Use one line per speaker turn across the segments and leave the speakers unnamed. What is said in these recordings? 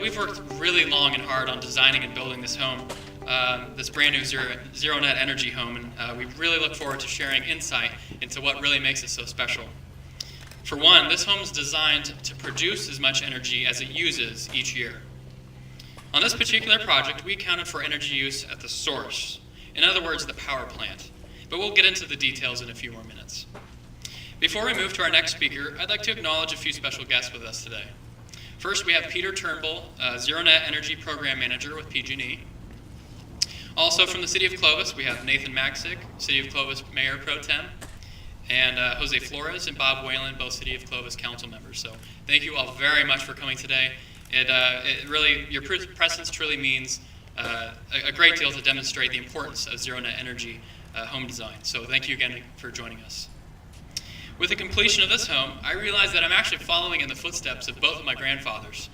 We've worked really long and hard on designing and building this home, this brand new zero net energy home, and we really look forward to sharing insight into what really makes it so special. For one, this home is designed to produce as much energy as it uses each year. On this particular project, we accounted for energy use at the source, in other words, the power plant, but we'll get into the details in a few more minutes. Before we move to our next speaker, I'd like to acknowledge a few special guests with us today. First, we have Peter Turnbull, Zero Net Energy Program Manager with PG&E. Also from the City of Clovis, we have Nathan Magsick, City of Clovis Mayor Pro Tem, and Jose Flores and Bob Whalen, both City of Clovis Council members. So thank you all very much for coming today. It really, your presence truly means a great deal to demonstrate the importance of Zero Net Energy home design. So thank you again for joining us. With the completion of this home, I realized that I'm actually following in the footsteps of both of my grandfathers.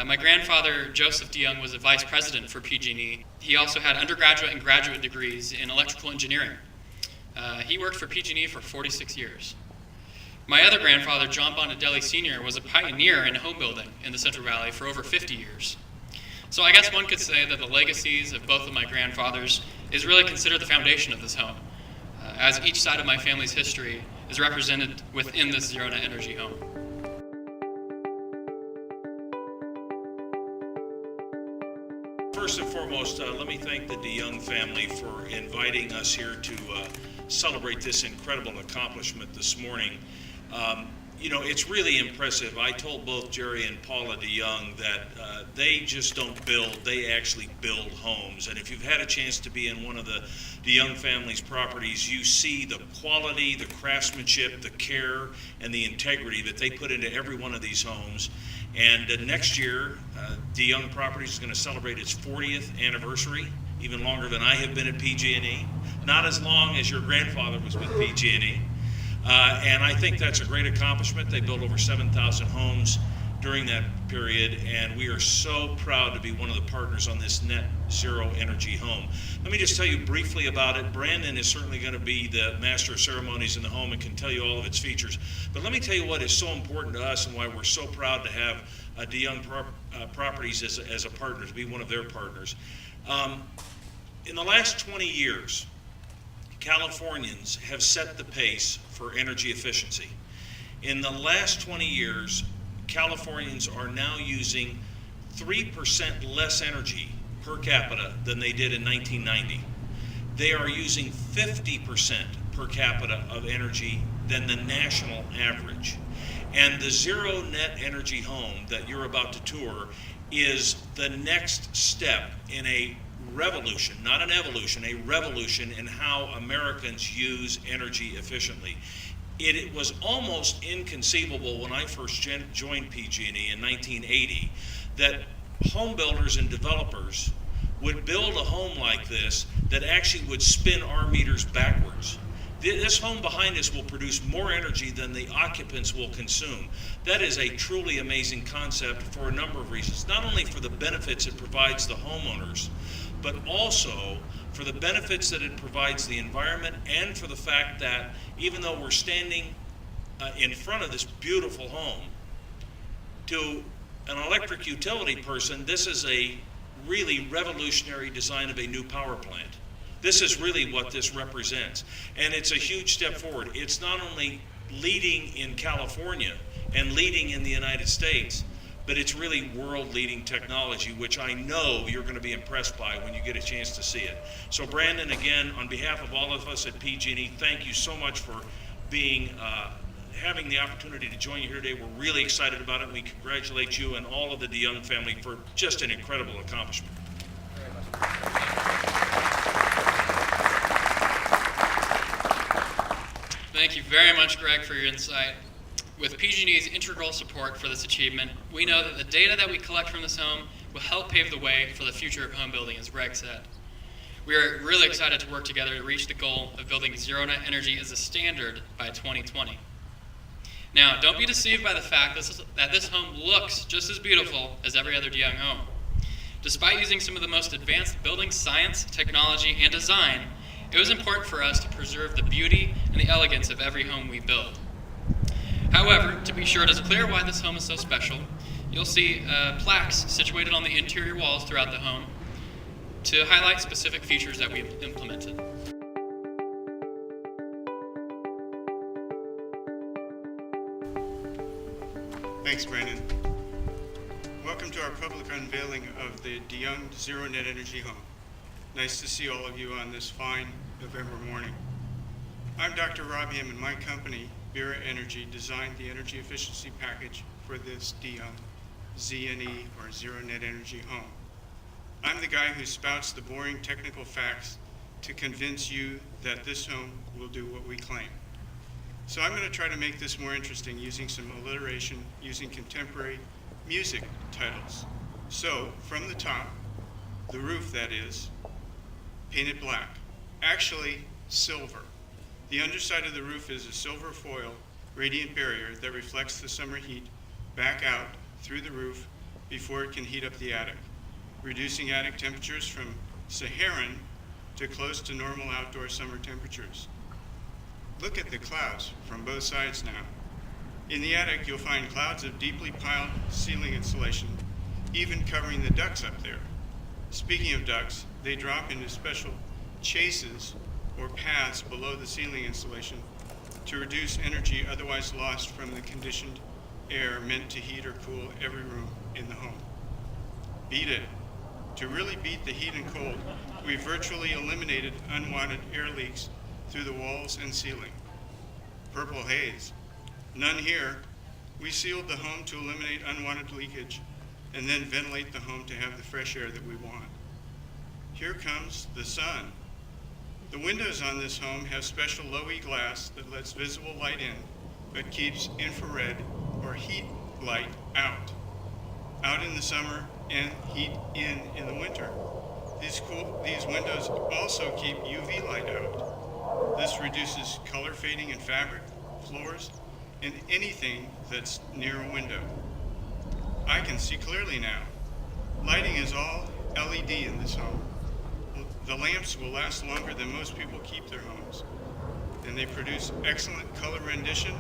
My grandfather, Joseph DeYoung, was a vice president for PG&E. He also had undergraduate and graduate degrees in electrical engineering. He worked for PG&E for 46 years. My other grandfather, John Bondadelli Sr., was a pioneer in home building in the Central Valley for over 50 years. So I guess one could say that the legacies of both of my grandfathers is really considered the foundation of this home, as each side of my family's history is represented within this Zero Net Energy home.
First and foremost, let me thank the DeYoung family for inviting us here to celebrate this incredible accomplishment this morning. You know, it's really impressive. I told both Jerry and Paula DeYoung that they just don't build, they actually build homes. And if you've had a chance to be in one of the DeYoung family's properties, you see the quality, the craftsmanship, the care, and the integrity that they put into every one of these homes. And next year, DeYoung Properties is going to celebrate its 40th anniversary, even longer than I have been at PG&E. Not as long as your grandfather was with PG&E. And I think that's a great accomplishment. They built over 7,000 homes during that period, and we are so proud to be one of the partners on this net zero energy home. Let me just tell you briefly about it. Brandon is certainly going to be the master of ceremonies in the home and can tell you all of its features. But let me tell you what is so important to us and why we're so proud to have DeYoung Properties as a partner, to be one of their partners. In the last 20 years, Californians have set the pace for energy efficiency. In the last 20 years, Californians are now using 3% less energy per capita than they did in 1990. They are using 50% per capita of energy than the national average. And the Zero Net Energy home that you're about to tour is the next step in a revolution, not an evolution, a revolution in how Americans use energy efficiently. It was almost inconceivable when I first joined PG&E in 1980 that home builders and developers would build a home like this that actually would spin our meters backwards. This home behind us will produce more energy than the occupants will consume. That is a truly amazing concept for a number of reasons, not only for the benefits it provides the homeowners, but also for the benefits that it provides the environment, and for the fact that even though we're standing in front of this beautiful home, to an electric utility person, this is a really revolutionary design of a new power plant. This is really what this represents, and it's a huge step forward. It's not only leading in California and leading in the United States, but it's really world-leading technology, which I know you're going to be impressed by when you get a chance to see it. So Brandon, again, on behalf of all of us at PG&E, thank you so much for having the opportunity to join you here today. We're really excited about it, and we congratulate you and all of the DeYoung family for just an incredible accomplishment.
Thank you very much, Greg, for your insight. With PG&E's integral support for this achievement, we know that the data that we collect from this home will help pave the way for the future of home building, as Greg said. We are really excited to work together to reach the goal of building Zero Net Energy as a standard by 2020. Now, don't be deceived by the fact that this home looks just as beautiful as every other DeYoung home. Despite using some of the most advanced building science, technology, and design, it was important for us to preserve the beauty and the elegance of every home we build. However, to be sure it is clear why this home is so special, You'll see plaques situated on the interior walls throughout the home to highlight specific features that we've implemented.
Thanks, Brandon. Welcome to our public unveiling of the Young Zero Net Energy Home. Nice to see all of you on this fine November morning. I'm Dr. Rob Ham, and my company, Vera Energy, designed the energy efficiency package for this Young Z&E or Zero Net Energy Home. I'm the guy who spouts the boring technical facts to convince you that this home will do what we claim. So I'm going to try to make this more interesting using some alliteration, using contemporary music titles. So, from the top, the roof, that is, painted black. Actually, silver. The underside of the roof is a silver foil radiant barrier that reflects the summer heat back out through the roof before it can heat up the attic, reducing attic temperatures from Saharan to close to normal outdoor summer temperatures. Look at the clouds from both sides now. In the attic, you'll find clouds of deeply piled ceiling insulation, even covering the ducts up there. Speaking of ducts, they drop into special chases or paths below the ceiling insulation to reduce energy otherwise lost from the conditioned air meant to heat or cool every room in the home. Beat it. To really beat the heat and cold, we virtually eliminated unwanted air leaks through the walls and ceiling. Purple haze. None here. We sealed the home to eliminate unwanted leakage and then ventilate the home to have the fresh air that we want. Here comes the sun. The windows on this home have special low-E glass that lets visible light in, but keeps infrared or heat light out in the summer and heat in the winter. These windows also keep UV light out. This reduces color fading in fabric, floors, and anything that's near a window. I can see clearly now. Lighting is all LED in this home. The lamps will last longer than most people keep their homes, and they produce excellent color rendition.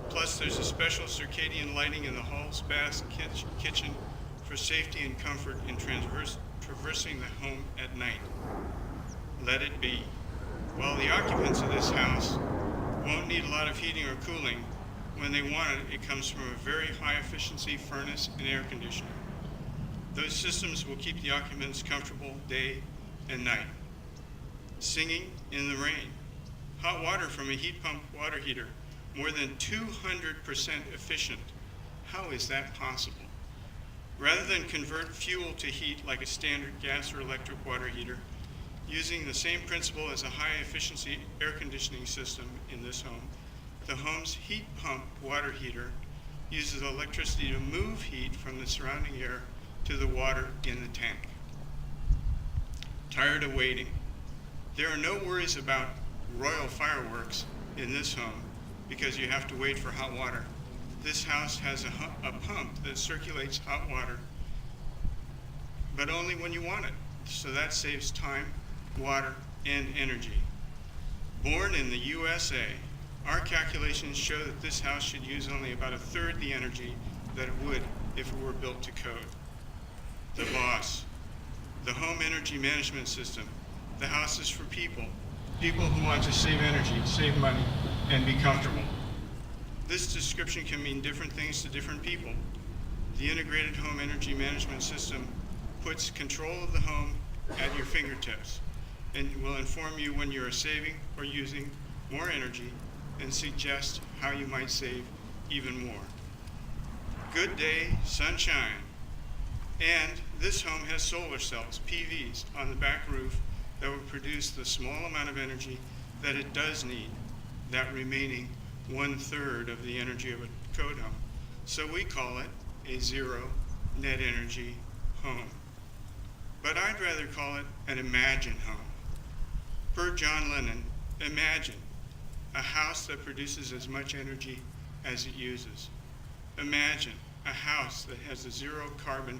Plus, there's a special circadian lighting in the halls, baths, kitchen for safety and comfort in traversing the home at night. Let it be. While the occupants of this house won't need a lot of heating or cooling, when they want it, it comes from a very high efficiency furnace and air conditioner. Those systems will keep the occupants comfortable day and night. Singing in the rain. Hot water from a heat pump water heater, more than 200% efficient. How is that possible? Rather than convert fuel to heat like a standard gas or electric water heater, using the same principle as a high efficiency air conditioning system in this home, the home's heat pump water heater uses electricity to move heat from the surrounding air to the water in the tank. Tired of waiting? There are no worries about royal fireworks in this home because you have to wait for hot water. This house has a pump that circulates hot water, but only when you want it. So that saves time, water, and energy. Born in the USA, our calculations show that this house should use only about a third the energy that it would if it were built to code. The boss, the home energy management system. The house is for people who want to save energy, save money, and be comfortable. This description can mean different things to different people. The integrated home energy management system puts control of the home at your fingertips and will inform you when you are saving or using more energy and suggest how you might save even more. Good day, sunshine. And this home has solar cells, PVs, on the back roof that will produce the small amount of energy that it does need, that remaining 1/3 of the energy of a code home. So we call it a zero net energy home. But I'd rather call it an imagine home. Per John Lennon, imagine a house that produces as much energy as it uses. Imagine a house that has a zero carbon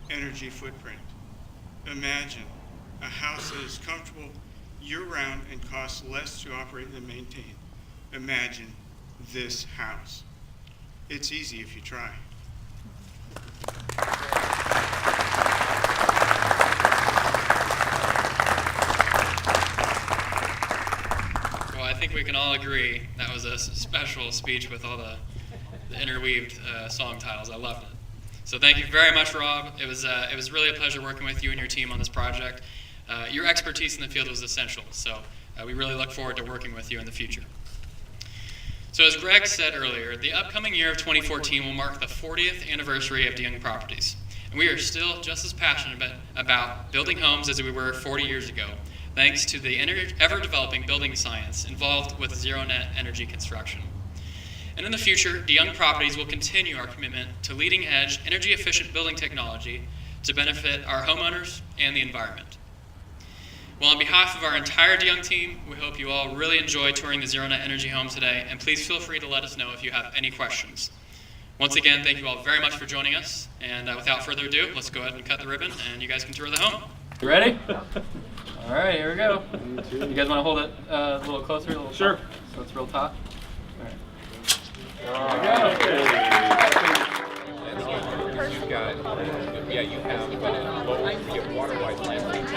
energy footprint. Imagine a house that is comfortable year-round and costs less to operate and maintain. Imagine this house. It's easy if you try.
think we can all agree that was a special speech with all the interweaved song titles. I loved it. So thank you very much, Rob. It was really a pleasure working with you and your team on this project. Your expertise in the field was essential, so we really look forward to working with you in the future. So as Greg said earlier, the upcoming year of 2014 will mark the 40th anniversary of DeYoung Properties. And we are still just as passionate about building homes as we were 40 years ago, thanks to the ever-developing building science involved with zero-net energy construction. And in the future, DeYoung Properties will continue our commitment to leading-edge, energy-efficient building technology to benefit our homeowners and the environment. Well, on behalf of our entire DeYoung team, we hope you all really enjoy touring the zero-net energy home today, and please feel free to let us know if you have any questions. Once again, thank you all very much for joining us, and without further ado, let's go ahead and cut the ribbon, and you guys can tour the home.
You ready? All right, here we go. You guys want to hold it a little closer? A little
Sure.
top? So it's real top. All right.
You've got, yeah, you have both, you have water-wise landscape